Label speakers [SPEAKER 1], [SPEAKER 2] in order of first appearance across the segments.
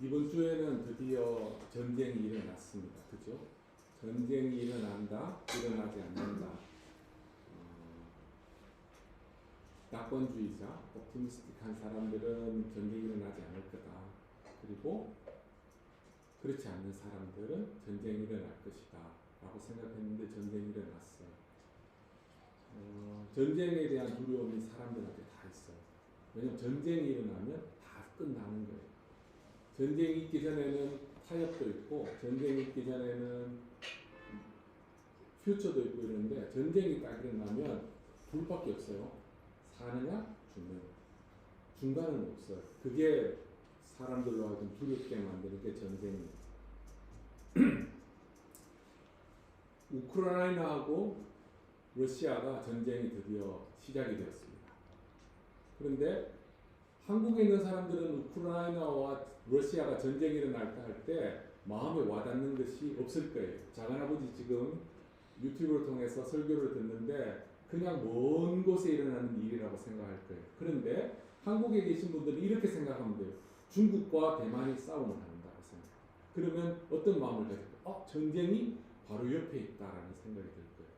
[SPEAKER 1] 이번 주에는 드디어 전쟁이 일어났습니다. 그죠? 전쟁이 일어난다, 일어나지 않는다. 낙관주의자, 옵티미스틱한 사람들은 전쟁이 일어나지 않을 거다. 그리고 그렇지 않는 사람들은 전쟁이 일어날 것이다. 라고 생각했는데 전쟁이 일어났어요. 전쟁에 대한 두려움이 사람들한테 다 있어요. 왜냐하면 전쟁이 일어나면 다 끝나는 거예요. 전쟁이 있기 전에는 타협도 있고, 전쟁이 있기 전에는 퓨처도 있고 이러는데, 전쟁이 딱 일어나면 둘밖에 없어요. 사느냐, 죽느냐. 중간은 없어요. 그게 사람들로 하여금 두렵게 만드는 게 전쟁입니다. 우크라이나하고 러시아가 전쟁이 드디어 시작이 되었습니다. 그런데 한국에 있는 사람들은 우크라이나와 러시아가 전쟁이 일어날까 할 때 마음에 와닿는 것이 없을 거예요. 작은아버지 지금 유튜브를 통해서 설교를 듣는데 그냥 먼 곳에 일어나는 일이라고 생각할 거예요. 그런데 한국에 계신 분들은 이렇게 생각하면 돼요. 중국과 대만이 싸움을 한다고 생각해요. 그러면 어떤 마음을 가질까요? 전쟁이 바로 옆에 있다라는 생각이 들 거예요.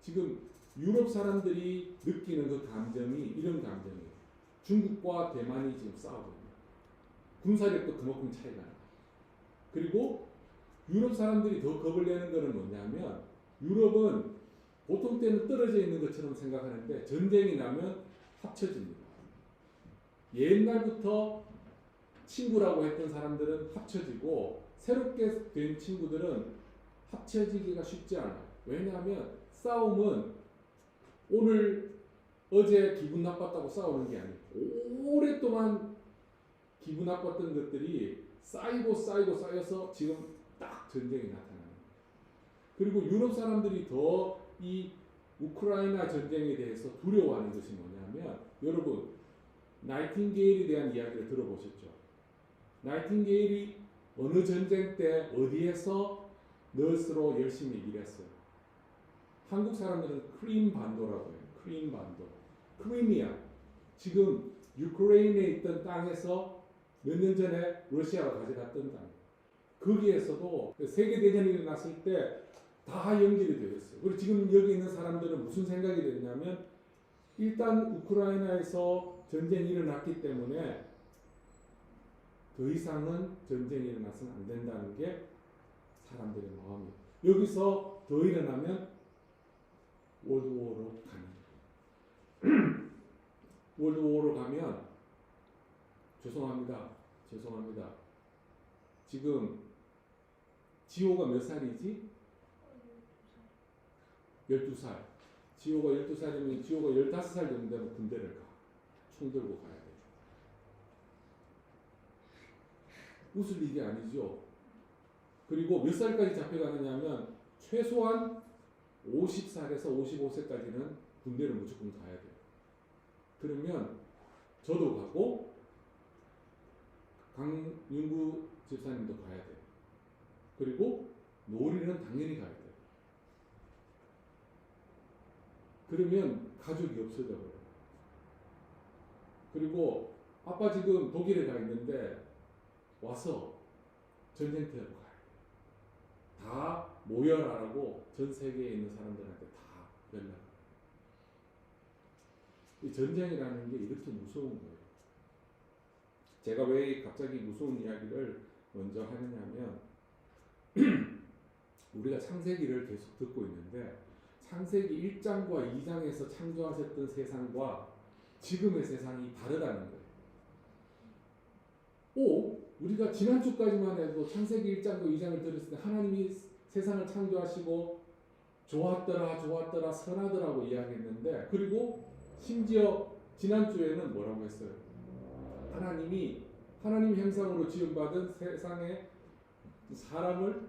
[SPEAKER 1] 지금 유럽 사람들이 느끼는 그 감정이 이런 감정이에요. 중국과 대만이 지금 싸우고 있는 군사력도 그만큼 차이가 나요. 그리고 유럽 사람들이 더 겁을 내는 것은 뭐냐면 유럽은 보통 때는 떨어져 있는 것처럼 생각하는데 전쟁이 나면 합쳐집니다. 옛날부터 친구라고 했던 사람들은 합쳐지고 새롭게 된 친구들은 합쳐지기가 쉽지 않아요. 왜냐하면 싸움은 오늘 어제 기분 나빴다고 싸우는 게 아니에요. 오랫동안 기분 나빴던 것들이 쌓여서 지금 딱 전쟁이 나타나는 거예요. 그리고 유럽 사람들이 더 이 우크라이나 전쟁에 대해서 두려워하는 것이 뭐냐면 여러분 나이팅게일에 대한 이야기를 들어보셨죠? 나이팅게일이 어느 전쟁 때 어디에서 너스로 열심히 일했어요. 한국 사람들은 크림 반도라고 해요. 크림 반도. 크리미아. 지금 유크레인에 있던 땅에서 몇 년 전에 러시아가 가져갔던 땅. 거기에서도 세계대전이 일어났을 때 다 연결이 되어 있어요. 그리고 지금 여기 있는 사람들은 무슨 생각이 됐냐면 일단 우크라이나에서 전쟁이 일어났기 때문에 더 이상은 전쟁이 일어나서는 안 된다는 게 사람들의 마음이에요. 여기서 더 일어나면 월드워로 가는 거예요. 월드워로 가면 죄송합니다. 지금 지호가 몇 살이지? 12살. 지호가 12살이면 지호가 15살 정도 되면 군대를 가. 총 들고 가야 돼요. 웃을 일이 아니죠. 그리고 몇 살까지 잡혀가느냐 하면 최소한 50살에서 55세까지는 군대를 무조건 가야 돼요. 그러면 저도 가고 강윤구 집사님도 가야 돼요. 그리고 노리는 당연히 가야 돼요. 그러면 가족이 없어져 버려요. 그리고 아빠 지금 독일에 가 있는데 와서 전쟁터로 가요. 다 모여라라고 전 세계에 있는 사람들한테 다 연락해요. 이 전쟁이라는 게 이렇게 무서운 거예요. 제가 왜 갑자기 무서운 이야기를 먼저 하느냐면 우리가 창세기를 계속 듣고 있는데 창세기 1장과 2장에서 창조하셨던 세상과 지금의 세상이 다르다는 거예요. 우리가 지난주까지만 해도 창세기 1장과 2장을 들었을 때 하나님이 세상을 창조하시고 좋았더라 선하더라고 이야기했는데 그리고 심지어 지난주에는 뭐라고 했어요? 하나님이 하나님 형상으로 지음받은 세상에 사람을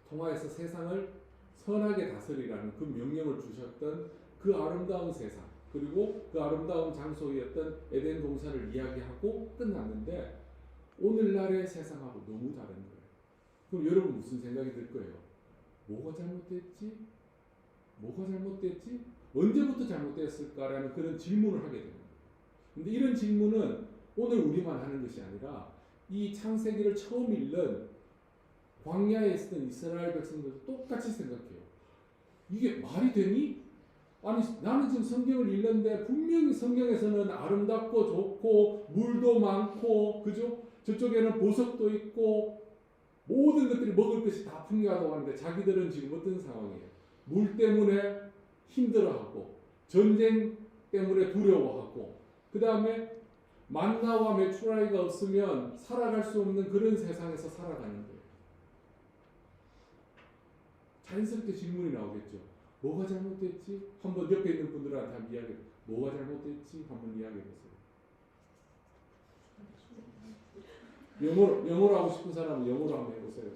[SPEAKER 1] 통하여서 세상을 선하게 다스리라는 그 명령을 주셨던 그 아름다운 세상 그리고 그 아름다운 장소였던 에덴 동산을 이야기하고 끝났는데 오늘날의 세상하고 너무 다른 거예요. 그럼 여러분 무슨 생각이 들 거예요? 뭐가 잘못됐지? 언제부터 잘못됐을까라는 그런 질문을 하게 됩니다. 근데 이런 질문은 오늘 우리만 하는 것이 아니라 이 창세기를 처음 읽는 광야에 있었던 이스라엘 백성들도 똑같이 생각해요. 이게 말이 되니? 아니 나는 지금 성경을 읽는데 분명히 성경에서는 아름답고 좋고 물도 많고 그죠? 저쪽에는 보석도 있고 모든 것들이 먹을 것이 다 풍요하다고 하는데 자기들은 지금 어떤 상황이에요? 물 때문에 힘들어하고 전쟁 때문에 두려워하고 그 다음에 만나와 메추라이가 없으면 살아갈 수 없는 그런 세상에서 살아가는 거예요. 자연스럽게 질문이 나오겠죠. 뭐가 잘못됐지? 한번 옆에 있는 분들한테 한번 이야기해. 뭐가 잘못됐지? 한번 이야기해 보세요. 영어로 하고 싶은 사람은 영어로 한번 해보세요.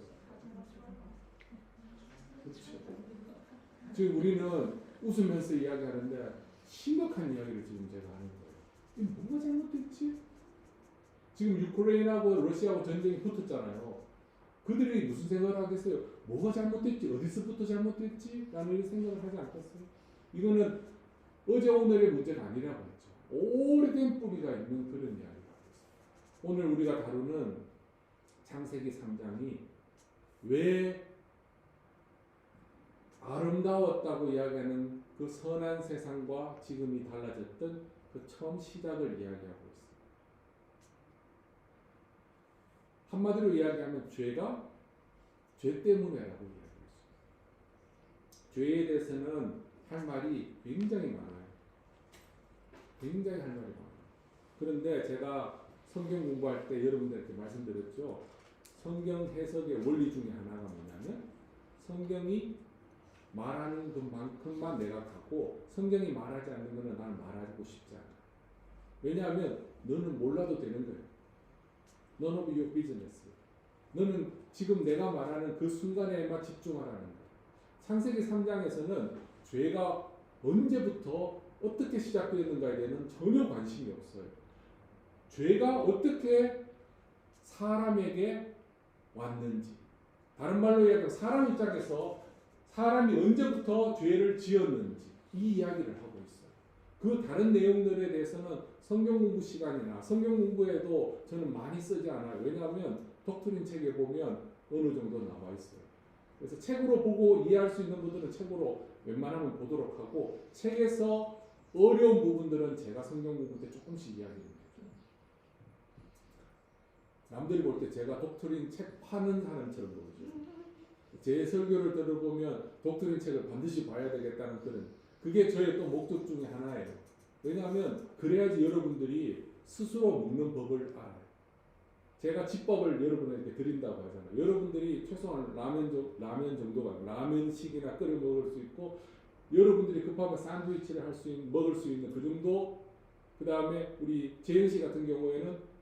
[SPEAKER 1] 그렇죠. 지금 우리는 웃으면서 이야기하는데 심각한 이야기를 지금 제가 하는 거예요. 이게 뭐가 잘못됐지? 지금 유크레인하고 러시아하고 전쟁이 붙었잖아요. 그들이 무슨 생각을 하겠어요? 뭐가 잘못됐지? 어디서부터 잘못됐지? 라는 생각을 하지 않겠어요? 이거는 어제 오늘의 문제가 아니라고 했죠. 오래된 뿌리가 있는 그런 이야기가 있어요. 오늘 우리가 다루는 창세기 3장이 왜 아름다웠다고 이야기하는 그 선한 세상과 지금이 달라졌던 그 처음 시작을 이야기하고 있습니다. 한마디로 이야기하면 죄가 죄 때문에라고 이야기했어요. 죄에 대해서는 할 말이 굉장히 많아요. 굉장히 할 말이 많아요. 그런데 제가 성경 공부할 때 여러분들한테 말씀드렸죠. 성경 해석의 원리 중에 하나가 뭐냐면 성경이 말하는 것만큼만 내가 갖고 성경이 말하지 않는 것은 나는 말하고 싶지 않아. 왜냐하면 너는 몰라도 되는 거예요. None of your business. 너는 지금 내가 말하는 그 순간에만 집중하라는 거예요. 창세기 3장에서는 죄가 언제부터 어떻게 시작되었는가에 대해서는 전혀 관심이 없어요. 죄가 어떻게 사람에게 왔는지, 다른 말로 이야기하면 사람 입장에서 사람이 언제부터 죄를 지었는지 이 이야기를 하고 있어요. 그 다른 내용들에 대해서는 성경 공부 시간이나 성경 공부에도 저는 많이 쓰지 않아요. 왜냐하면 독트린 책에 보면 어느 정도 나와 있어요. 그래서 책으로 보고 이해할 수 있는 분들은 책으로 웬만하면 보도록 하고 책에서 어려운 부분들은 제가 성경 공부 때 조금씩 이야기합니다. 남들이 볼 때 제가 독트린 책 파는 사람처럼 보이죠. 제 설교를 들어보면 독트린 책을 반드시 봐야 되겠다는 그게 저의 또 목적 중에 하나예요. 왜냐하면 그래야지 여러분들이 스스로 먹는 법을 알아요. 제가 집밥을 여러분에게 드린다고 하잖아요. 여러분들이 최소한 라면 정도가 라면식이나 끓여 먹을 수 있고 여러분들이 급하면 샌드위치를 먹을 수 있는 그 정도. 그 다음에 우리 재영 씨 같은 경우에는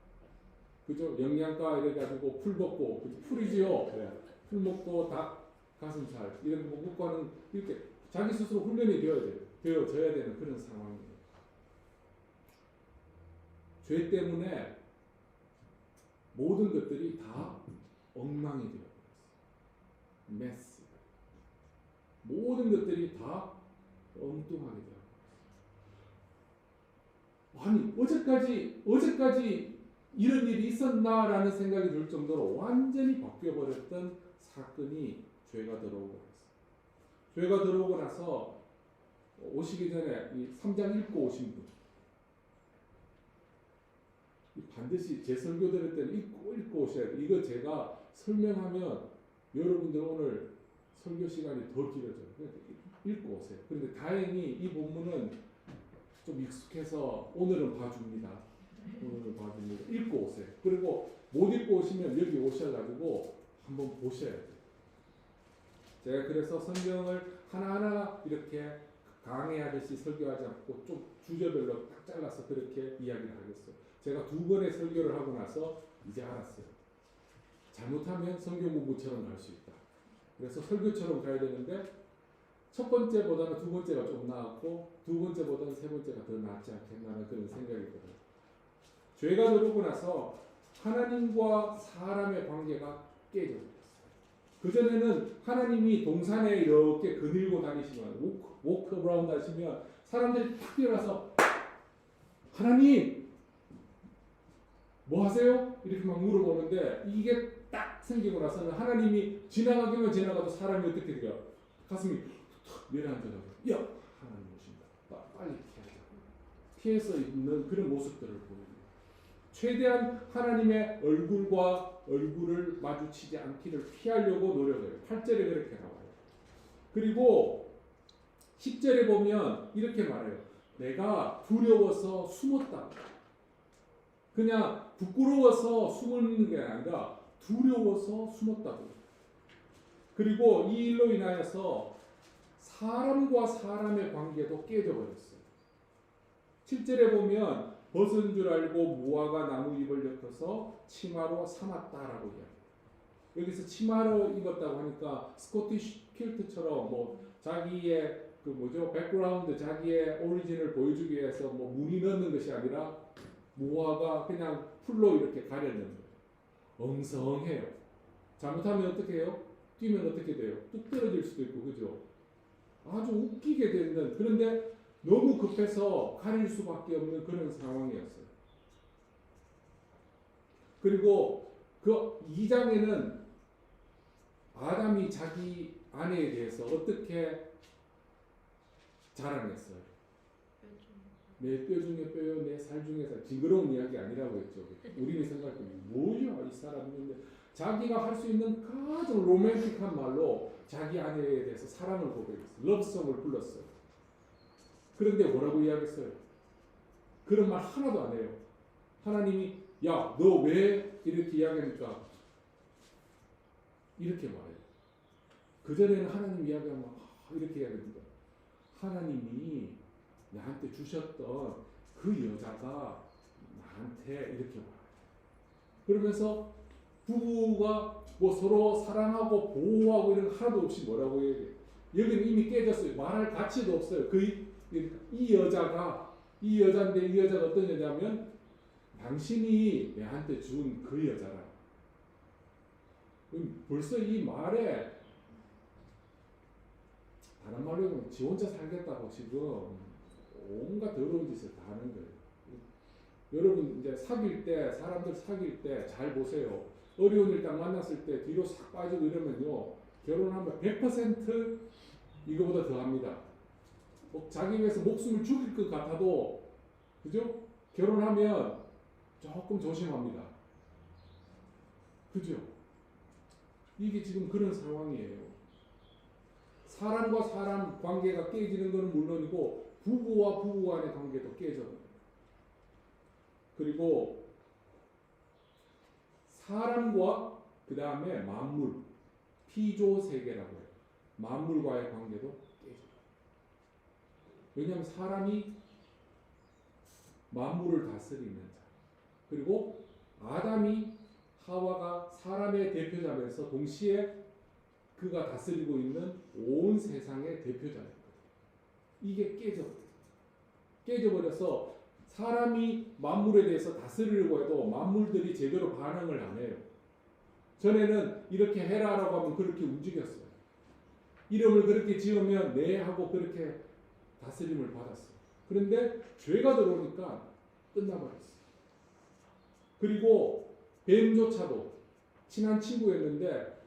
[SPEAKER 1] 그죠? 영양가 이래가지고 풀 먹고 풀이지요. 네. 풀 먹고 닭 가슴살 이런 거 먹고 하는 이렇게 자기 스스로 훈련이 되어져야 되는 그런 상황이에요. 죄 때문에 모든 것들이 다 엉망이 되어버렸어요. 메스. 모든 것들이 다 엉뚱하게 되어버렸어요. 아니 어제까지 이런 일이 있었나라는 생각이 들 정도로 완전히 바뀌어버렸던 사건이 죄가 들어오고 났어요. 죄가 들어오고 나서 오시기 전에 이 3장 읽고 오신 분 반드시 제 설교 들을 때는 읽고 오셔야 돼요. 이거 제가 설명하면 여러분들 오늘 설교 시간이 더 길어져요. 그러니까 읽고 오세요. 그런데 다행히 이 본문은 좀 익숙해서 오늘은 봐줍니다. 읽고 오세요. 그리고 못 읽고 오시면 여기 오셔가지고 한번 보셔야 돼요. 제가 그래서 성경을 하나하나 이렇게 강의하듯이 설교하지 않고 좀 주제별로 딱 잘라서 그렇게 이야기를 하겠어요. 제가 2번의 설교를 하고 나서 이제 알았어요. 잘못하면 성경 공부처럼 갈 수 있다. 그래서 설교처럼 가야 되는데 첫 번째보다는 두 번째가 좀 나았고 두 번째보다는 세 번째가 더 낫지 않겠나는 그런 생각이거든요. 죄가 들어오고 나서 하나님과 사람의 관계가 깨져버렸어요. 그전에는 하나님이 동산에 이렇게 거닐고 다니시면 워크 어라운드 하시면 사람들이 탁 뛰어나서 하나님 뭐 하세요? 이렇게 막 물어보는데 이게 딱 생기고 나서는 하나님이 지나가기만 지나가도 사람이 어떻게 돼요? 가슴이 툭 내려앉아서 야 하나님 오신다. 빨리 피하자. 피해서 있는 그런 모습들을 보여요. 최대한 하나님의 얼굴과 얼굴을 마주치지 않기를 피하려고 노력해요. 8절에 그렇게 나와요. 그리고 10절에 보면 이렇게 말해요. 내가 두려워서 숨었다. 그냥 부끄러워서 숨는 게 아니라 두려워서 숨었다고. 그리고 이 일로 인하여서 사람과 사람의 관계도 깨져버렸어요. 7절에 보면 벗은 줄 알고 무화과 나무 잎을 엮어서 치마로 삼았다라고 이야기해요. 여기서 치마로 입었다고 하니까 스코티쉬 퀼트처럼 뭐 자기의 그 뭐죠 백그라운드 자기의 오리진을 보여주기 위해서 뭐 무늬 넣는 것이 아니라 무화과 그냥 풀로 이렇게 가려는 거예요. 엉성해요. 잘못하면 어떻게 해요? 뛰면 어떻게 돼요? 뚝 떨어질 수도 있고 그죠? 아주 웃기게 되는 그런데 너무 급해서 가릴 수밖에 없는 그런 상황이었어요. 그리고 그 2장에는 아담이 자기 아내에 대해서 어떻게 자랑했어요? 내 뼈 중에 뼈요, 내 살 중에 살. 징그러운 이야기 아니라고 했죠. 우리는 생각할 때 뭐야 이 사람인데 자기가 할 수 있는 가장 로맨틱한 말로 자기 아내에 대해서 사랑을 고백했어요. 러브송을 불렀어요. 그런데 뭐라고 이야기했어요? 그런 말 하나도 안 해요. 하나님이 야, 너 왜 이렇게 이야기하니까 이렇게 말해요. 그전에는 하나님 이야기하면 이렇게 이야기합니다. 하나님이 나한테 주셨던 그 여자가 나한테 이렇게 말해요. 그러면서 부부가 뭐 서로 사랑하고 보호하고 이런 거 하나도 없이 뭐라고 얘기해요. 여기는 이미 깨졌어요. 말할 가치도 없어요. 이 여자인데 이 여자가 어떤 여자면 당신이 내한테 준 그 여자라. 벌써 이 말에 다른 말로 하면 지 혼자 살겠다고 지금 온갖 더러운 짓을 다 하는 거예요. 여러분 이제 사람들 사귈 때 잘 보세요. 어려운 일 딱 만났을 때 뒤로 싹 빠지고 이러면요. 결혼하면 100% 이거보다 더 합니다. 자기 위해서 목숨을 죽일 것 같아도 그죠? 결혼하면 조금 조심합니다. 그죠? 이게 지금 그런 상황이에요. 사람과 사람 관계가 깨지는 것은 물론이고 부부와 부부 간의 관계도 깨져요. 그리고 사람과 그 다음에 만물, 피조세계라고 해요. 만물과의 관계도 깨져요. 왜냐하면 사람이 만물을 다스리는 자. 그리고 아담이 하와가 사람의 대표자면서 동시에 그가 다스리고 있는 온 세상의 대표자예요. 이게 깨져버려서 사람이 만물에 대해서 다스리려고 해도 만물들이 제대로 반응을 안 해요. 전에는 이렇게 해라라고 하면 그렇게 움직였어요. 이름을 그렇게 지으면 네 하고 그렇게 다스림을 받았어요. 그런데 죄가 들어오니까 끝나버렸어요. 그리고 뱀조차도 친한 친구였는데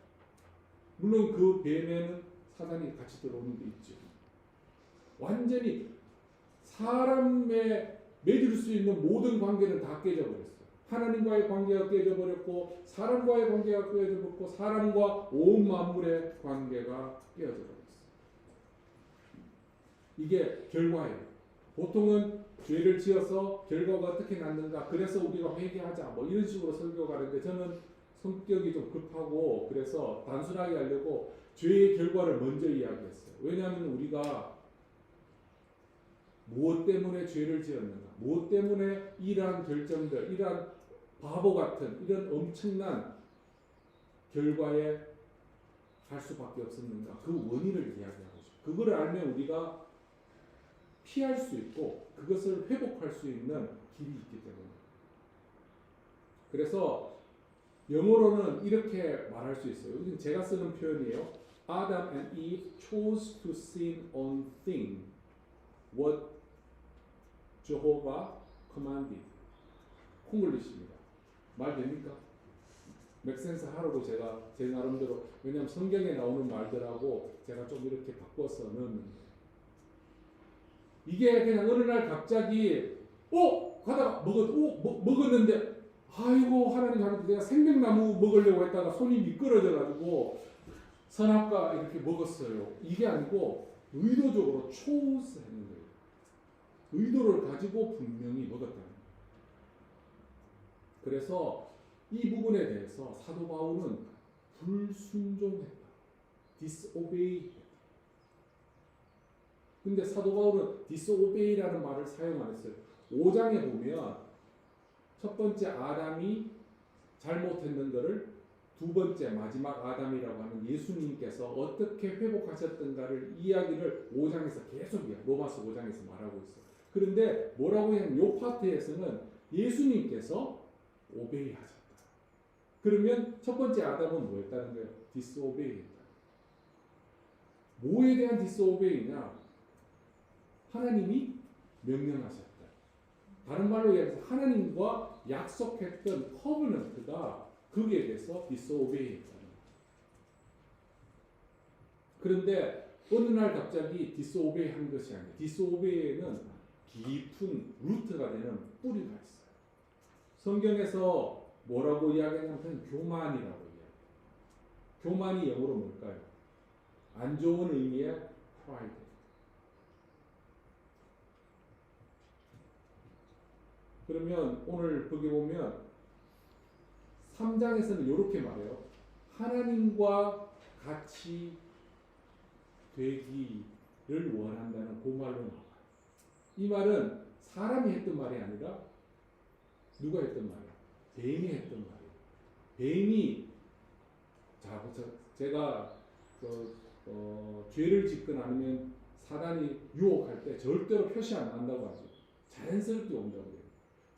[SPEAKER 1] 물론 그 뱀에는 사단이 같이 들어오는 게 있죠. 완전히 사람의 맺을 수 있는 모든 관계는 다 깨져버렸어요. 하나님과의 관계가 깨져버렸고 사람과의 관계가 깨져버렸고 사람과 온 만물의 관계가 깨져버렸어요. 이게 결과예요. 보통은 죄를 지어서 결과가 어떻게 났는가 그래서 우리가 회개하자 뭐 이런 식으로 설교가 하는데 저는 성격이 좀 급하고 그래서 단순하게 하려고 죄의 결과를 먼저 이야기했어요. 왜냐하면 우리가 무엇 때문에 죄를 지었는가, 무엇 때문에 이러한 결정들, 이러한 바보 같은 이런 엄청난 결과에 갈 수밖에 없었는가, 그 원인을 이야기하고 싶어요. 그걸 알면 우리가 피할 수 있고 그것을 회복할 수 있는 길이 있기 때문에. 그래서 영어로는 이렇게 말할 수 있어요. 여기 제가 쓰는 표현이에요. Adam and Eve chose to sin on thing what Jehovah commanded. 콩글리시입니다. 말 됩니까? 맥센스 하라고 제가 제 나름대로, 왜냐하면 성경에 나오는 말들하고 제가 좀 이렇게 바꿔서 넣었는데, 이게 그냥 어느 날 갑자기 가다가 먹었는데, 아이고 하나님, 내가 생명나무 먹으려고 했다가 손이 미끄러져 가지고 선악과 이렇게 먹었어요. 이게 아니고 의도적으로 초스했는 거예요. 의도를 가지고 분명히 먹었다는 거예요. 그래서 이 부분에 대해서 사도 바울은 불순종했다, disobey. 근데 사도 바울은 disobey라는 말을 사용 안 했어요. 5장에 보면 첫 번째 아담이 잘못했는 것을 두 번째 마지막 아담이라고 하는 예수님께서 어떻게 회복하셨던가를 이야기를 5장에서 계속 로마서 5장에서 말하고 있어요. 그런데 뭐라고 하냐면 이 파트에서는 예수님께서 오베이하셨다. 그러면 첫 번째 아담은 뭐였다는 거예요? 디스오베이했다. 뭐에 대한 디스오베이냐? 하나님이 명령하셨다. 다른 말로 얘기해서 하나님과 약속했던 커버넌트가 거기에 대해서 디스오베이했다는 거예요. 그런데 어느 날 갑자기 디스오베이한 것이 아니에요. 디스오베이에는 깊은 루트가 되는 뿌리가 있어요. 성경에서 뭐라고 이야기하냐면 교만이라고 이야기해요. 교만이 영어로 뭘까요? 안 좋은 의미의 pride. 그러면 오늘 거기 보면 3장에서는 이렇게 말해요. 하나님과 같이 되기를 원한다는 그 말로 나와요. 이 말은 사람이 했던 말이 아니라 누가 했던 말이에요? 뱀이 했던 말이에요. 뱀이, 제가 죄를 짓거나 아니면 사단이 유혹할 때 절대로 표시 안 한다고 하죠. 자연스럽게 온다고 해요.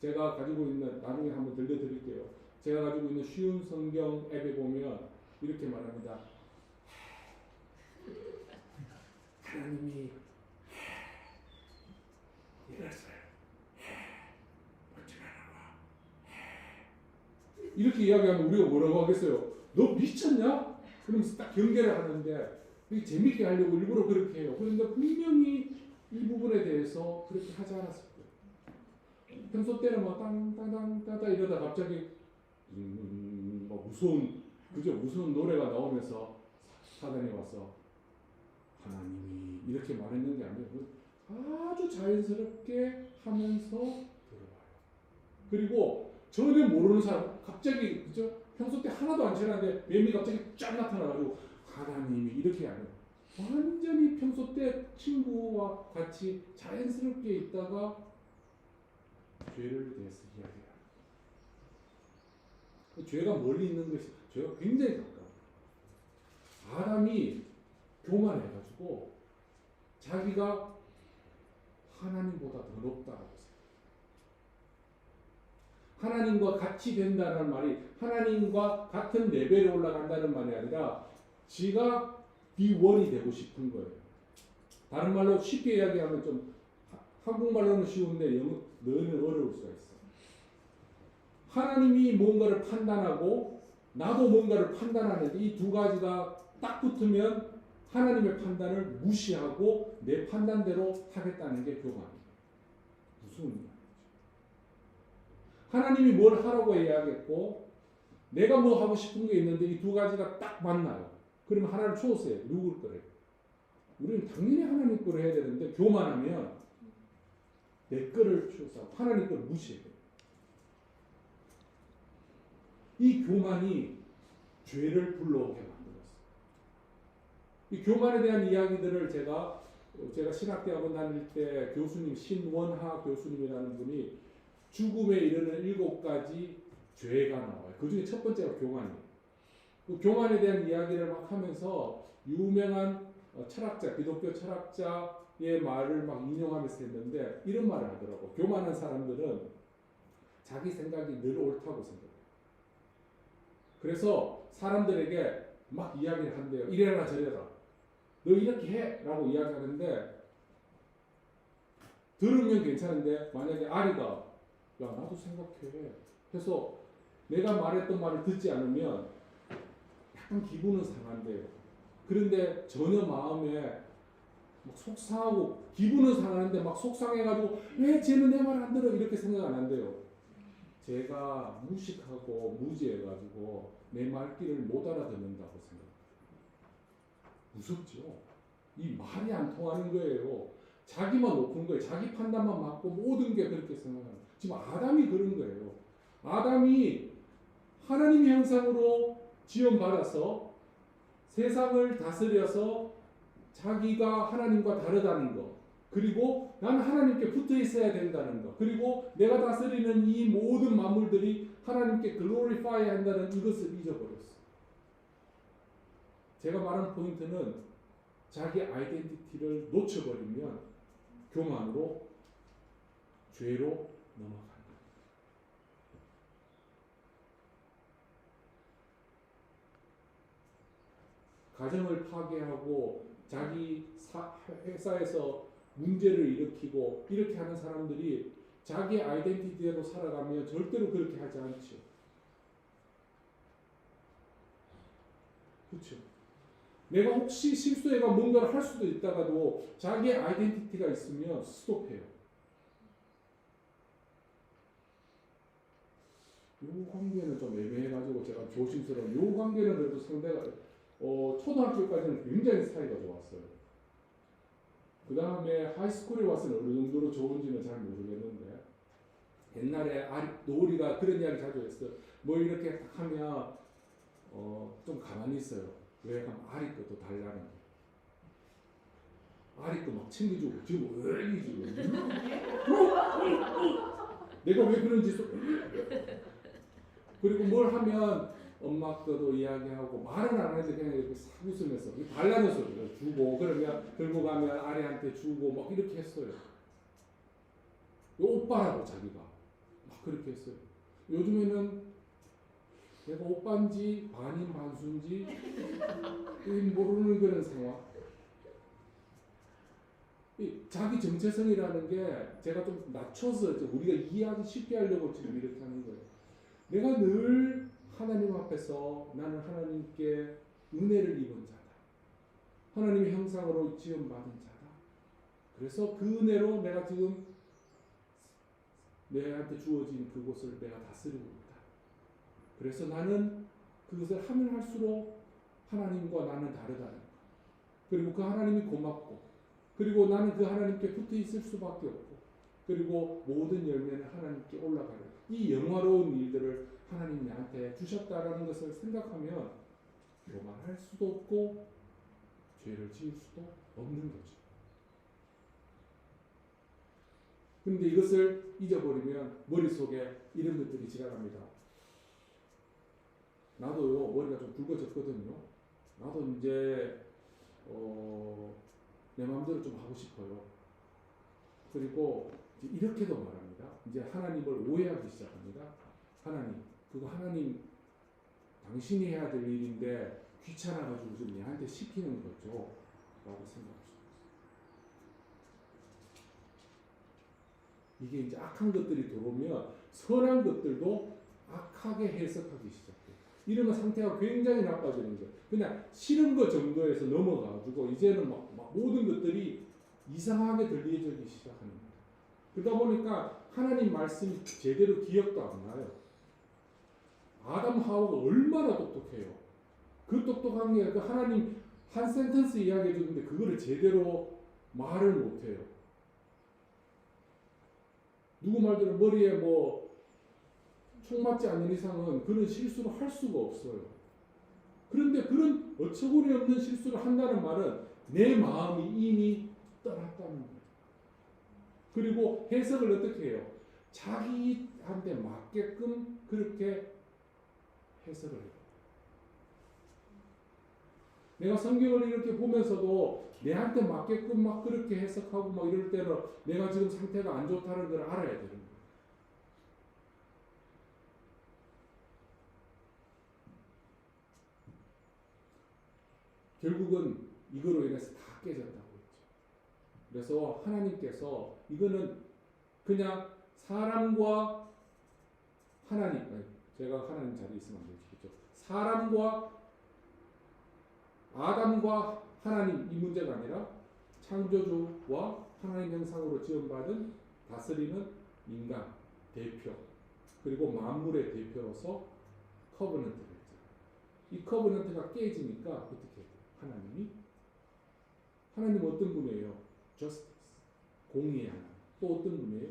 [SPEAKER 1] 제가 가지고 있는, 나중에 한번 들려드릴게요. 제가 가지고 있는 쉬운 성경 앱에 보면 이렇게 말합니다. 하나님이 이랬어요. 이렇게 이야기하면 우리가 뭐라고 하겠어요? 너 미쳤냐? 그러면서 딱 경계를 하는데 재밌게 하려고 일부러 그렇게 해요. 그런데 분명히 이 부분에 대해서 그렇게 하지 않았을 거예요. 평소 때는 막 땅땅땅땅 이러다 갑자기 뭐 무서운 노래가 나오면서 사단이 와서 하나님이 이렇게 말했는 게 아니고 아주 자연스럽게 하면서 들어와요. 그리고 전혀 모르는 사람 갑자기, 그죠? 평소 때 하나도 안 친한데 뱀이 갑자기 쫙 나타나가지고 하나님이 이렇게 하는, 완전히 평소 때 친구와 같이 자연스럽게 있다가 죄를 대해서 이야기해요. 죄가 멀리 있는 것이, 죄가 굉장히 가까워요. 아담이 교만해가지고 자기가 하나님보다 더 높다고 했어요. 하나님과 같이 된다는 말이 하나님과 같은 레벨에 올라간다는 말이 아니라 지가 비원이 되고 싶은 거예요. 다른 말로 쉽게 이야기하면, 좀 한국말로는 쉬운데 너는 어려울 수가 있어. 하나님이 뭔가를 판단하고 나도 뭔가를 판단하는데 이 두 가지가 딱 붙으면 하나님의 판단을 무시하고 내 판단대로 하겠다는 게 교만이에요. 무슨 말이죠? 하나님이 뭘 하라고 이야기했고 내가 뭐 하고 싶은 게 있는데 이 두 가지가 딱 만나요. 그러면 하나를 추웠어요. 누굴 거래요? 우리는 당연히 하나님 거를 해야 되는데 교만하면 내 거를 추워서 하나님 거를 무시해요. 이 교만이 죄를 불러오게 만들었어요. 이 교만에 대한 이야기들을 제가 신학대학원 다닐 때 교수님, 신원하 교수님이라는 분이 죽음에 이르는 7가지 죄가 나와요. 그 중에 첫 번째가 교만이에요. 그 교만에 대한 이야기를 막 하면서 유명한 철학자, 기독교 철학자의 말을 막 인용하면서 했는데 이런 말을 하더라고. 교만한 사람들은 자기 생각이 늘 옳다고 생각해요. 그래서 사람들에게 막 이야기를 한대요. 이래라 저래라. 너 이렇게 해! 라고 이야기하는데 들으면 괜찮은데 만약에 아리가 야 나도 생각해 해서 내가 말했던 말을 듣지 않으면 약간 기분은 상한데요. 그런데 전혀 마음에 막 속상하고 기분은 상하는데 막 속상해가지고 왜 쟤는 내 말 안 들어 이렇게 생각 안 한대요. 제가 무식하고 무지해가지고 내 말귀를 못 알아듣는다고 생각해요. 무섭죠? 이 말이 안 통하는 거예요. 자기만 높은 거예요. 자기 판단만 맞고 모든 게 그렇게 생각하는 거예요. 지금 아담이 그런 거예요. 아담이 하나님의 형상으로 지음받아서 세상을 다스려서 자기가 하나님과 다르다는 거, 그리고 나는 하나님께 붙어 있어야 된다는 거, 그리고 내가 다스리는 이 모든 만물들이 하나님께 글로리파이 한다는 이것을 잊어버렸어. 제가 말하는 포인트는 자기 아이덴티티를 놓쳐버리면 교만으로 죄로 넘어간다. 가정을 파괴하고 자기 회사에서 문제를 일으키고 이렇게 하는 사람들이 자기 아이덴티티대로 살아가면 절대로 그렇게 하지 않죠. 그렇죠. 내가 혹시 실수해가 뭔가를 할 수도 있다가도 자기의 아이덴티티가 있으면 스톱해요. 요 관계는 좀 애매해가지고 제가 조심스러운 요 관계는 그래도 상대가 초등학교까지는 굉장히 사이가 좋았어요. 그 다음에 하이스쿨에 와서는 어느 정도로 좋은지는 잘 모르겠는데 옛날에 노을이가 그런 이야기 자주 했어요. 뭐 이렇게 딱 하면 좀 가만히 있어요. 왜? 그럼 아리 것도 달라는 거예요. 아리 거 막 챙겨주고 지금 왜 이러지? 내가 왜 그런 짓을 그리고 뭘 하면 엄마 거도 이야기하고 말은 안 하는데 그냥 이렇게 싹 웃으면서 달라는 소리를 주고 그러면 들고 가면 아리한테 주고 막 이렇게 했어요. 오빠라고 자기가 막 그렇게 했어요. 요즘에는 내가 오빠인지 반인 반수인지 모르는 그런 상황. 자기 정체성이라는 게 제가 좀 낮춰서 우리가 이해하기 쉽게 하려고 지금 이렇게 하는 거예요. 내가 늘 하나님 앞에서 나는 하나님께 은혜를 입은 자다. 하나님의 형상으로 지음받은 자다. 그래서 그 은혜로 내가 지금 내한테 주어진 그곳을 내가 다스리고 있다. 그래서 나는 그것을 하면 할수록 하나님과 나는 다르다는 것. 그리고 그 하나님이 고맙고 그리고 나는 그 하나님께 붙어 있을 수밖에 없고 그리고 모든 열매는 하나님께 올라가는 이 영화로운 일들을 하나님이 나한테 주셨다라는 것을 생각하면 교만할 수도 없고 죄를 지을 수도 없는 거죠. 그런데 이것을 잊어버리면 머릿속에 이런 것들이 지나갑니다. 나도요 머리가 좀 굵어졌거든요. 나도 이제 내 마음대로 좀 하고 싶어요. 그리고 이렇게도 말합니다. 이제 하나님을 오해하기 시작합니다. 하나님 당신이 해야 될 일인데 귀찮아가지고 좀 얘한테 시키는 거죠. 라고 생각하십니다. 이게 이제 악한 것들이 들어오면 선한 것들도 악하게 해석하기 시작해요. 이러면 상태가 굉장히 나빠지는 거예요. 그냥 싫은 것 정도에서 넘어가지고 이제는 막 모든 것들이 이상하게 들려지기 시작하는 거예요. 그러다 보니까 하나님 말씀이 제대로 기억도 안 나요. 아담 하와가 얼마나 똑똑해요. 그 똑똑한 게 하나님 한 센텐스 이야기해 주는데 그거를 제대로 말을 못해요. 누구 말대로 머리에 뭐 총 맞지 않는 이상은 그런 실수를 할 수가 없어요. 그런데 그런 어처구니 없는 실수를 한다는 말은 내 마음이 이미 떠났다는 거예요. 그리고 해석을 어떻게 해요? 자기한테 맞게끔 그렇게 해석을 해요. 내가 성경을 이렇게 보면서도 내한테 맞게끔 막 그렇게 해석하고 막 이럴 때는 내가 지금 상태가 안 좋다는 걸 알아야 되는 거예요. 결국은 이거로 인해서 다 깨졌다고 했죠. 그래서 하나님께서 이거는 그냥 사람과 하나님, 제가 하나님 자리에 있으면 안 되겠죠. 사람과 아담과 하나님 이 문제가 아니라 창조주와 하나님 형상으로 지음받은 다스리는 인간 대표 그리고 만물의 대표로서 커버넌트를 했잖아요. 이 커버넌트가 깨지니까 어떻게 해요? 하나님 어떤 분이에요? Justice 공의의 하나님. 또 어떤 분이에요?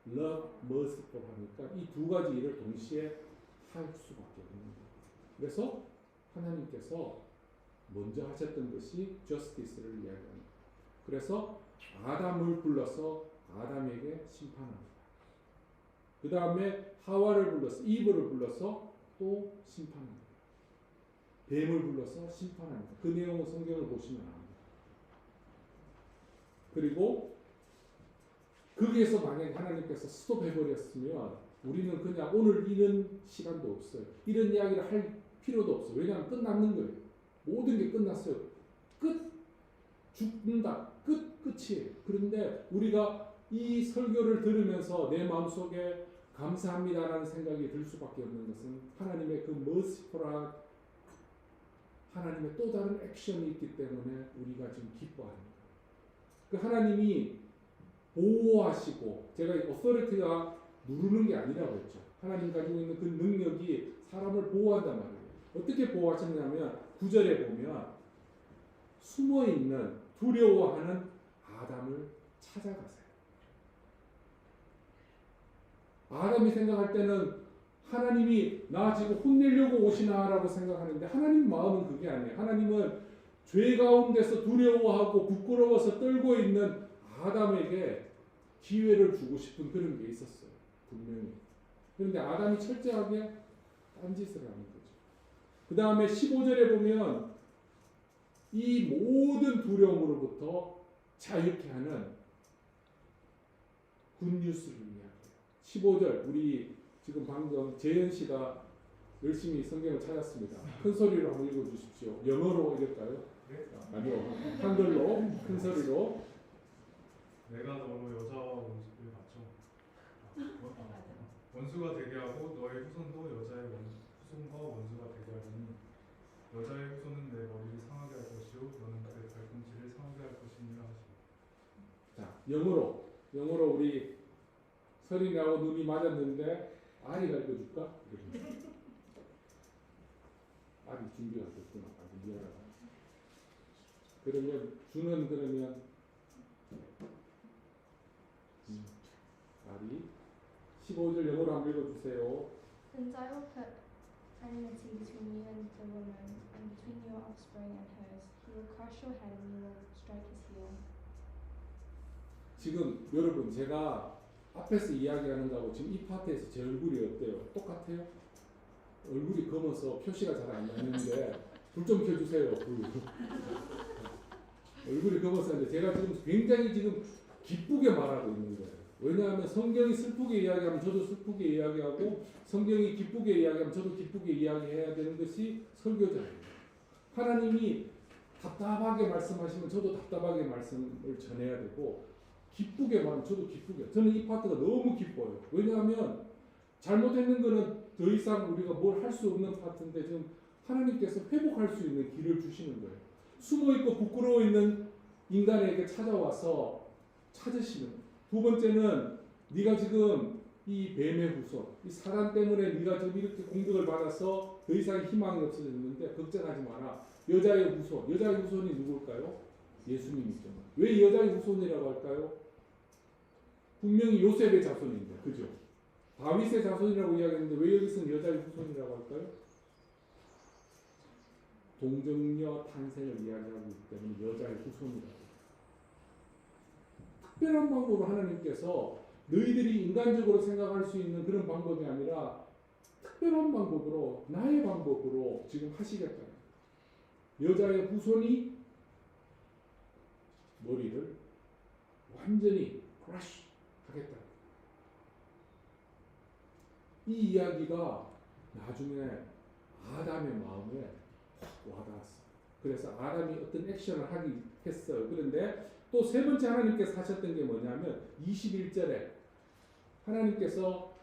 [SPEAKER 1] Love, merciful 하니까 이 두 가지 일을 동시에 할 수밖에 없는 거예요. 그래서 하나님께서 먼저 하셨던 것이 justice를 이야기합니다. 그래서 아담을 불러서 아담에게 심판합니다. 그 다음에 하와를 불러서 이브를 불러서 또 심판합니다. 뱀을 불러서 심판합니다. 그 내용은 성경을 보시면 압니다. 그리고 거기에서 만약에 하나님께서 스톱해버렸으면 우리는 그냥 오늘 이런 시간도 없어요. 이런 이야기를 할 필요도 없어요. 왜냐하면 끝났는 거예요. 모든 게 끝났어요. 끝. 죽는다. 끝이에요. 그런데 우리가 이 설교를 들으면서 내 마음속에 감사합니다라는 생각이 들 수밖에 없는 것은 하나님의 그 merciful한 하나님의 또 다른 액션이 있기 때문에 우리가 지금 기뻐합니다. 그 하나님이 보호하시고 제가 authority가 누르는 게 아니라고 했죠. 하나님 가지고 있는 그 능력이 사람을 보호한단 말이에요. 어떻게 보호하셨냐면 9절에 보면 숨어있는 두려워하는 아담을 찾아가세요. 아담이 생각할 때는 하나님이 나 지금 혼내려고 오시나라고 생각하는데 하나님 마음은 그게 아니에요. 하나님은 죄 가운데서 두려워하고 부끄러워서 떨고 있는 아담에게 기회를 주고 싶은 그런 게 있었어요. 분명히. 그런데 아담이 철저하게 딴짓을 하는 거죠. 그 다음에 15절에 보면 이 모든 두려움으로부터 자유케 하는 굿뉴스를 이야기해요. 15절 우리 지금 방금 재현 씨가 열심히 성경을 찾았습니다. 큰 소리로 한번 읽어주십시오. 영어로 읽을까요?
[SPEAKER 2] 네?
[SPEAKER 1] 아니요. 한글로 큰 소리로.
[SPEAKER 2] 내가 너로 여자와 원수를 갖춰 원수가 되게 하고 너의 후손도 여자의 후손과 원수가 되게 하리니 여자의 후손은 내 머리를 상하게 할 것이요 너는 그의 발꿈치를 상하게 할 것이니라 하시고.
[SPEAKER 1] 자, 영어로 우리 서린이하고 눈이 맞았는데 아리가 읽어줄까? 아리 준비가 됐구나. 아주 미안하다. 그러면 주는 그러면 아리 15절 영어로 한번 읽어주세요.
[SPEAKER 3] Since I will put enmity between you and the woman, and between your offspring and hers, he will crush your head and you will strike his heel.
[SPEAKER 1] 지금 여러분 제가 앞에서 이야기하는 거하고 지금 이 파트에서 제 얼굴이 어때요? 똑같아요? 얼굴이 검어서 표시가 잘 안 나는데 불 좀 켜주세요. 불. 얼굴이 검어서 제가 지금 굉장히 지금 기쁘게 말하고 있는 거예요. 왜냐하면 성경이 슬프게 이야기하면 저도 슬프게 이야기하고 성경이 기쁘게 이야기하면 저도 기쁘게 이야기해야 되는 것이 설교자예요. 하나님이 답답하게 말씀하시면 저도 답답하게 말씀을 전해야 되고 기쁘게 말하면 저도 기쁘게. 저는 이 파트가 너무 기뻐요. 왜냐하면 잘못했는 거는 더 이상 우리가 뭘 할 수 없는 파트인데 지금 하나님께서 회복할 수 있는 길을 주시는 거예요. 숨어있고 부끄러워 있는 인간에게 찾아와서 찾으시는 거예요. 두 번째는 네가 지금 이 뱀의 후손, 이 사단 때문에 네가 지금 이렇게 공격을 받아서 더 이상 희망이 없어졌는데 걱정하지 마라. 여자의 후손, 여자의 후손이 누굴까요? 예수님이죠. 왜 여자의 후손이라고 할까요? 분명히 요셉의 자손인데, 그죠? 다윗의 자손이라고 이야기했는데 왜 여기서는 여자의 후손이라고 할까요? 동정녀 탄생을 이야기하고 있기 때문에 여자의 후손이라고. 특별한 방법으로 하나님께서 너희들이 인간적으로 생각할 수 있는 그런 방법이 아니라 특별한 방법으로 나의 방법으로 지금 하시겠다. 여자의 후손이 머리를 완전히 크러쉬 하겠다. 이 이야기가 나중에 아담의 마음에 확 와닿았어요. 그래서 아담이 어떤 액션을 하기 했어요. 그런데 또 세 번째 하나님께서 하셨던 게 뭐냐면 21절에 하나님께서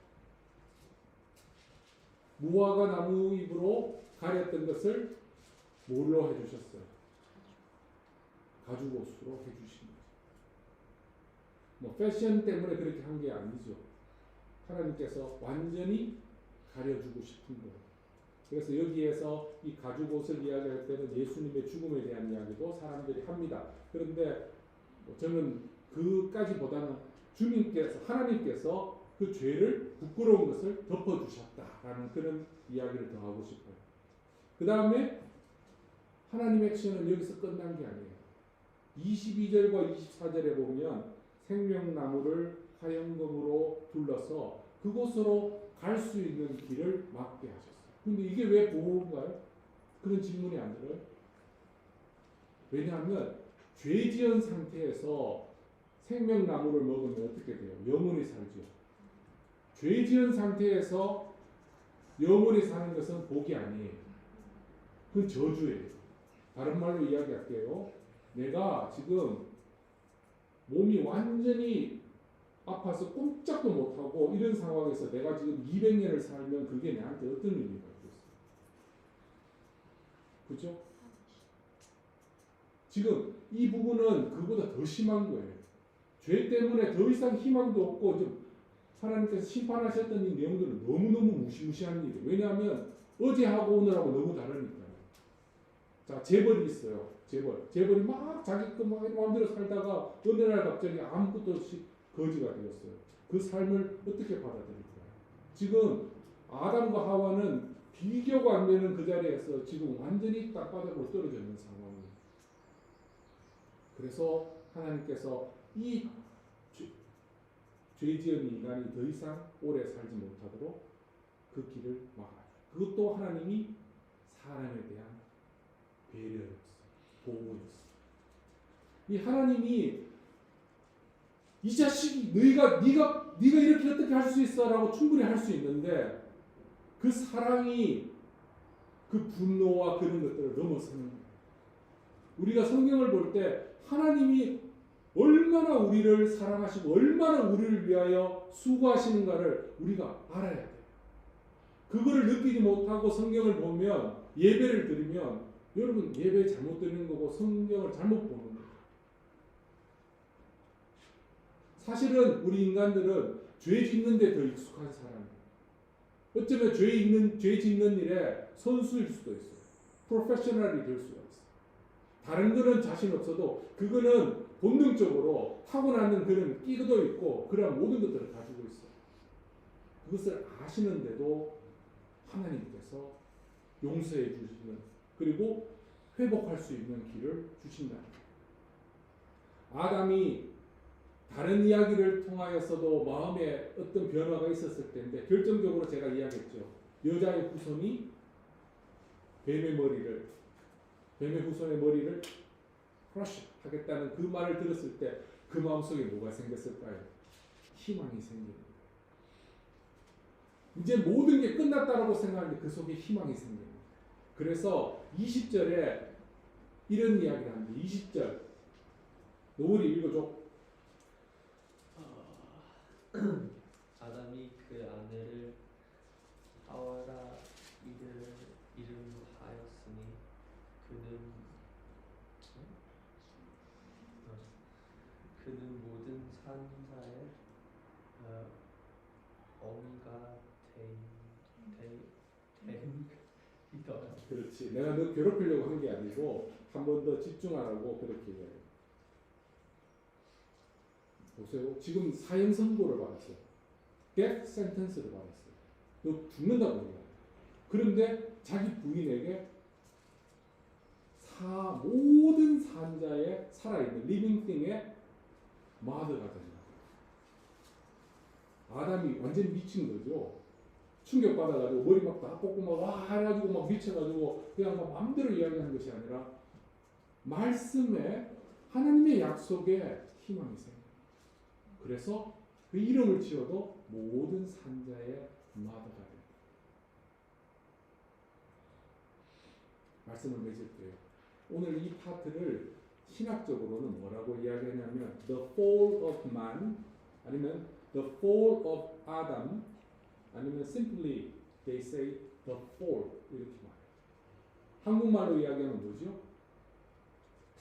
[SPEAKER 1] 무화과 나무 잎으로 가렸던 것을 뭘로 해주셨어요? 가죽옷으로 해주신 거죠. 뭐 패션 때문에 그렇게 한 게 아니죠. 하나님께서 완전히 가려주고 싶은 거예요. 그래서 여기에서 이 가죽옷을 이야기할 때는 예수님의 죽음에 대한 이야기도 사람들이 합니다. 그런데 저는 그까지보다는 주님께서, 하나님께서 그 죄를, 부끄러운 것을 덮어주셨다라는 그런 이야기를 더 하고 싶어요. 그 다음에 하나님의 액션은 여기서 끝난 게 아니에요. 22절과 24절에 보면 생명나무를 화영검으로 둘러서 그곳으로 갈 수 있는 길을 막게 하셨어요. 근데 이게 왜 보호인가요? 그런 질문이 안 들어요? 왜냐하면 죄 지은 상태에서 생명나무를 먹으면 어떻게 돼요? 영원히 살죠. 죄 지은 상태에서 영원히 사는 것은 복이 아니에요. 그건 저주예요. 다른 말로 이야기할게요. 내가 지금 몸이 완전히 아파서 꼼짝도 못하고 이런 상황에서 내가 지금 200년을 살면 그게 나한테 어떤 의미가 있겠어요? 그죠? 지금 이 부분은 그보다 더 심한 거예요. 죄 때문에 더 이상 희망도 없고 좀 하나님께서 심판하셨던 이 내용들은 너무너무 무시무시한 일이에요. 왜냐하면 어제하고 오늘하고 너무 다르니까요. 자, 재벌이 있어요. 재벌이 막 자기 마음대로 살다가 어느 날 갑자기 아무것도 없이 거지가 되었어요. 그 삶을 어떻게 받아들일까요? 지금 아담과 하와는 비교가 안 되는 그 자리에서 지금 완전히 땅바닥으로 떨어져 있는 상황이에요. 그래서 하나님께서 이 죄 지은 인간이 더 이상 오래 살지 못하도록 그 길을 막아요. 그것도 하나님이 사람에 대한 배려였어요. 보호였어요. 이 하나님이 이 자식이 네가 이렇게 어떻게 할 수 있어라고 충분히 할 수 있는데 그 사랑이 그 분노와 그런 것들을 넘어서는 거예요. 우리가 성경을 볼 때 하나님이 얼마나 우리를 사랑하시고 얼마나 우리를 위하여 수고하시는가를 우리가 알아야 돼요. 그거를 느끼지 못하고 성경을 보면 예배를 드리면 여러분 예배 잘못 드리는 거고 성경을 잘못 보는 거예요. 사실은 우리 인간들은 죄 짓는 데 더 익숙한 사람이에요. 어쩌면 죄 짓는 일에 선수일 수도 있어요. 프로페셔널이 될 수가 있어요. 다른 거는 자신 없어도 그거는 본능적으로 타고나는 그런 끼도 있고 그런 모든 것들을 가지고 있어요. 그것을 아시는데도 하나님께서 용서해 주시는 그리고 회복할 수 있는 길을 주신다. 아담이 다른 이야기를 통하여서도 마음에 어떤 변화가 있었을 텐데 결정적으로 제가 이야기했죠. 여자의 후손이 뱀의 후손의 머리를 크러쉬 하겠다는 그 말을 들었을 때 그 마음속에 뭐가 생겼을까요? 희망이 생깁니다. 이제 모든 게 끝났다라고 생각하는데 그 속에 희망이 생깁니다. 그래서 20절에 이런 이야기를 합니다. 20절 노을이 읽어줘.
[SPEAKER 4] 아담이 그 아내를 하와라 이름하였으니 그는 모든 산자의 어미가 되이더라.
[SPEAKER 1] 그렇지. 내가 너 괴롭히려고 한 게 아니고 한 번 더 집중하라고 그렇게 이야기해요. 보세요. 지금 사형 선고를 받았어요. death sentence를 받았어요. 너 죽는다고 얘기해요. 그런데 자기 부인에게 모든 산자의 살아있는 living thing의 mother가 된다. 아담이 완전히 미친 거죠. 충격받아가지고 머리 막 다 뽑고 막 와 해가지고 막 미쳐가지고 그냥 막 마음대로 이야기하는 것이 아니라 말씀에 하나님의 약속에 희망이 생겨요. 그래서 그 이름을 지어도 모든 산자의 마다가 됩니다. 말씀을 맺을게요. 오늘 이 파트를 신학적으로는 뭐라고 이야기하냐면 The Fall of Man 아니면 The Fall of Adam 아니면 Simply They say the fall 이렇게 말해요. 한국말로 이야기하면 뭐죠?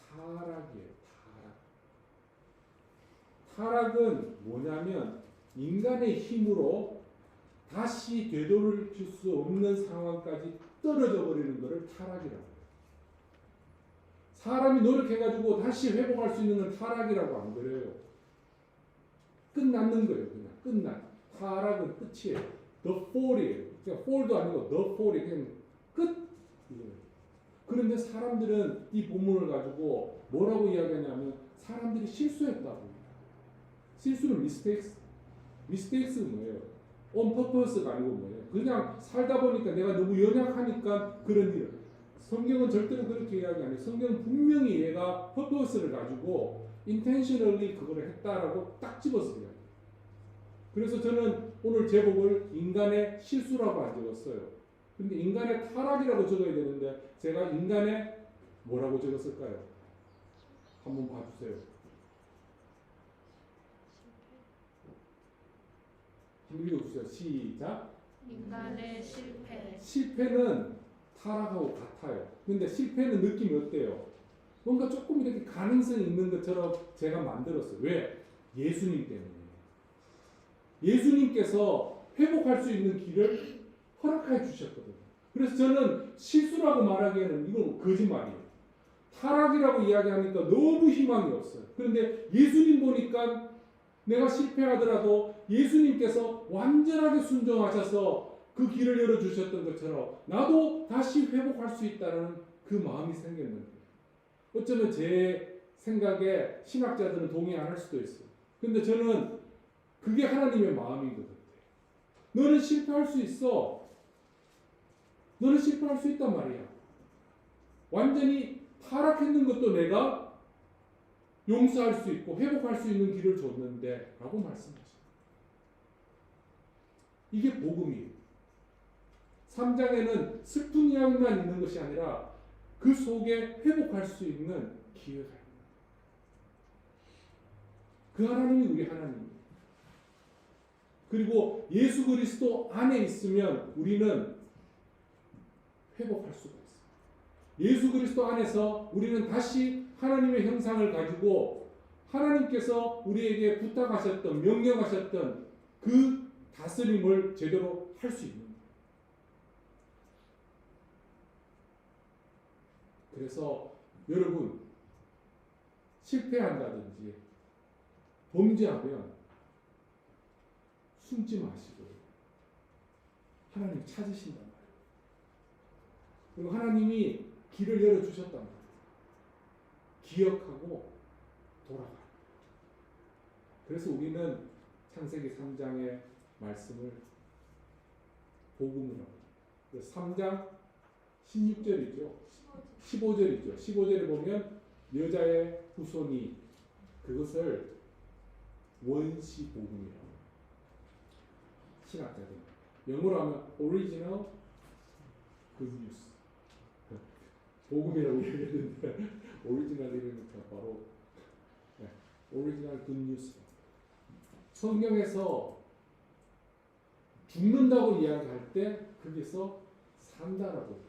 [SPEAKER 1] 타락이에요. 타락은 뭐냐면 인간의 힘으로 다시 되돌릴 수 없는 상황까지 떨어져 버리는 것을 타락이라고 해요. 사람이 노력해가지고 다시 회복할 수 있는 건 타락이라고 안 그래요. 끝났는 거예요. 그냥 끝난. 타락은 끝이에요. The fall이에요. 그냥 fall도 아니고 the fall이 그냥 끝. 이거예요. 그런데 사람들은 이 본문을 가지고 뭐라고 이야기하냐면 사람들이 실수했다고. 실수는 mistakes는 뭐예요? on purpose가 아니고 뭐예요? 그냥 살다 보니까 내가 너무 연약하니까 그런 일. 성경은 절대로 그렇게 이야기 안 해요. 성경은 분명히 얘가 purpose를 가지고 intentionally 그거를 했다라고 딱 집어서 이야기해요. 그래서 저는 오늘 제목을 인간의 실수라고 안 적었어요. 근데 인간의 타락이라고 적어야 되는데 제가 인간의 뭐라고 적었을까요? 한번 봐주세요. 한번 읽어주세요. 시작.
[SPEAKER 5] 인간의 실패.
[SPEAKER 1] 실패는 타락하고 같아요. 근데 실패는 느낌이 어때요? 뭔가 조금 이렇게 가능성이 있는 것처럼 제가 만들었어요. 왜? 예수님 때문에. 예수님께서 회복할 수 있는 길을 허락해 주셨거든요. 그래서 저는 실수라고 말하기에는 이건 거짓말이에요. 타락이라고 이야기하니까 너무 희망이 없어요. 그런데 예수님 보니까 내가 실패하더라도 예수님께서 완전하게 순종하셔서 그 길을 열어주셨던 것처럼 나도 다시 회복할 수 있다는 그 마음이 생겼는데 어쩌면 제 생각에 신학자들은 동의 안 할 수도 있어요. 근데 저는 그게 하나님의 마음인 것 같아요. 너는 실패할 수 있어. 너는 실패할 수 있단 말이야. 완전히 타락했는 것도 내가 용서할 수 있고 회복할 수 있는 길을 줬는데 라고 말씀하셨어요. 이게 복음이에요. 3장에는 슬픈 이야기만 있는 것이 아니라 그 속에 회복할 수 있는 기회가 있는 그 하나님이 우리 하나님이에요. 그리고 예수 그리스도 안에 있으면 우리는 회복할 수가 있어요. 예수 그리스도 안에서 우리는 다시 하나님의 형상을 가지고 하나님께서 우리에게 부탁하셨던 명령하셨던 그 다스림을 제대로 할 수 있는 거예요. 그래서 여러분 실패한다든지 범죄하면 숨지 마시고 하나님 찾으신단 말이에요. 그리고 하나님이 길을 열어주셨단 말이에요. 기억하고 돌아가요. 그래서 우리는 창세기 3장의 말씀을 복음으로 3장 16절이죠. 15절이죠. 15절에 보면 여자의 후손이 그것을 원시 복음이라고 신학자들 영어로 하면 original good news 복음이라고 얘기했는데 오리지널이니까 바로 오리지널 good news. 성경에서 죽는다고 이야기할 때 거기서 산다라고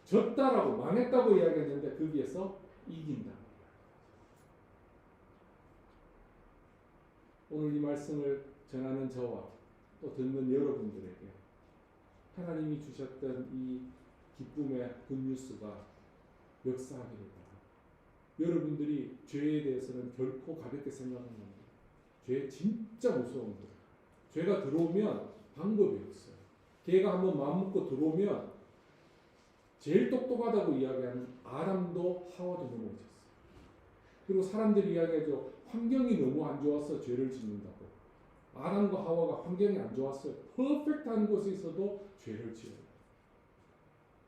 [SPEAKER 1] 졌다라고 망했다고 이야기했는데 거기에서 이긴다. 오늘 이 말씀을 전하는 저와 또 듣는 여러분들에게 하나님이 주셨던 이 기쁨의 굿뉴스가 역사하기를 바랍니다. 여러분들이 죄에 대해서는 결코 가볍게 생각하는 겁니다. 죄 진짜 무서운 거예요. 죄가 들어오면 방법이 없어요. 걔가 한번 마음먹고 들어오면 제일 똑똑하다고 이야기하는 아담도 하와도 넘어졌어요. 그리고 사람들이 이야기하죠. 환경이 너무 안 좋아서 죄를 짓는다고. 아담과 하와가 환경이 안 좋았어요. 퍼펙트한 곳에 있어도 죄를 지어요.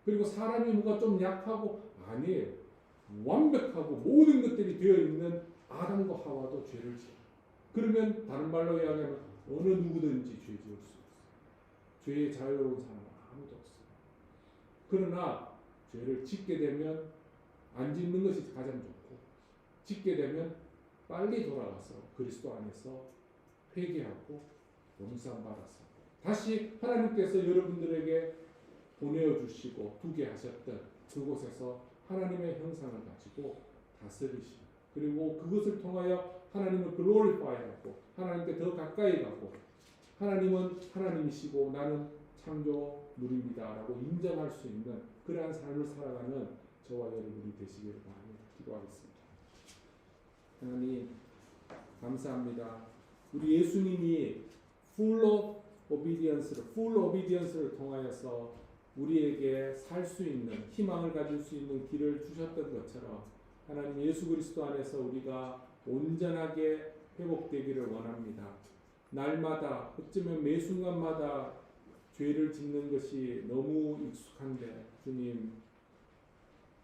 [SPEAKER 1] 그리고 사람이 뭐가 좀 약하고 아니에요. 완벽하고 모든 것들이 되어 있는 아담과 하와도 죄를 지어요. 그러면 다른 말로 이야기하면 어느 누구든지 죄 지을 수 있어요. 죄에 자유로운 사람은 아무도 없어요. 그러나 죄를 짓게 되면 안 짓는 것이 가장 좋고 짓게 되면 빨리 돌아가서 그리스도 안에서 회개하고 용서받아서 다시 하나님께서 여러분들에게 보내어주시고 두게 하셨던 그곳에서 하나님의 형상을 가지고 다스리시고 그리고 그것을 통하여 하나님을 글로리파이하고 하나님께 더 가까이 가고 하나님은 하나님이시고 나는 창조물입니다 라고 인정할 수 있는 그러한 삶을 살아가는 저와 여러분이 되시기를 바랍니다. 기도하겠습니다. 하나님 감사합니다. 우리 예수님이 full obedience를 통하여서 우리에게 살 수 있는 희망을 가질 수 있는 길을 주셨던 것처럼 하나님 예수 그리스도 안에서 우리가 온전하게 회복되기를 원합니다. 날마다 어쩌면 매 순간마다 죄를 짓는 것이 너무 익숙한데 주님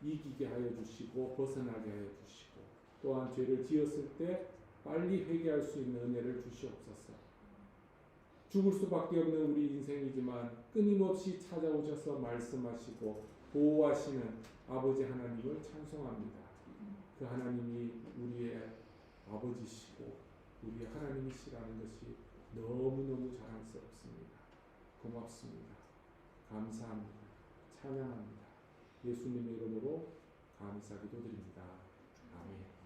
[SPEAKER 1] 이기게 하여 주시고 벗어나게 하여 주시고 또한 죄를 지었을 때 빨리 회개할 수 있는 은혜를 주시옵소서. 죽을 수밖에 없는 우리 인생이지만 끊임없이 찾아오셔서 말씀하시고 보호하시는 아버지 하나님을 찬송합니다. 그 하나님이 우리의 아버지시고 우리의 하나님이시라는 것이 너무너무 자랑스럽습니다. 고맙습니다. 감사합니다. 찬양합니다. 예수님의 이름으로 감사 기도드립니다. 아멘.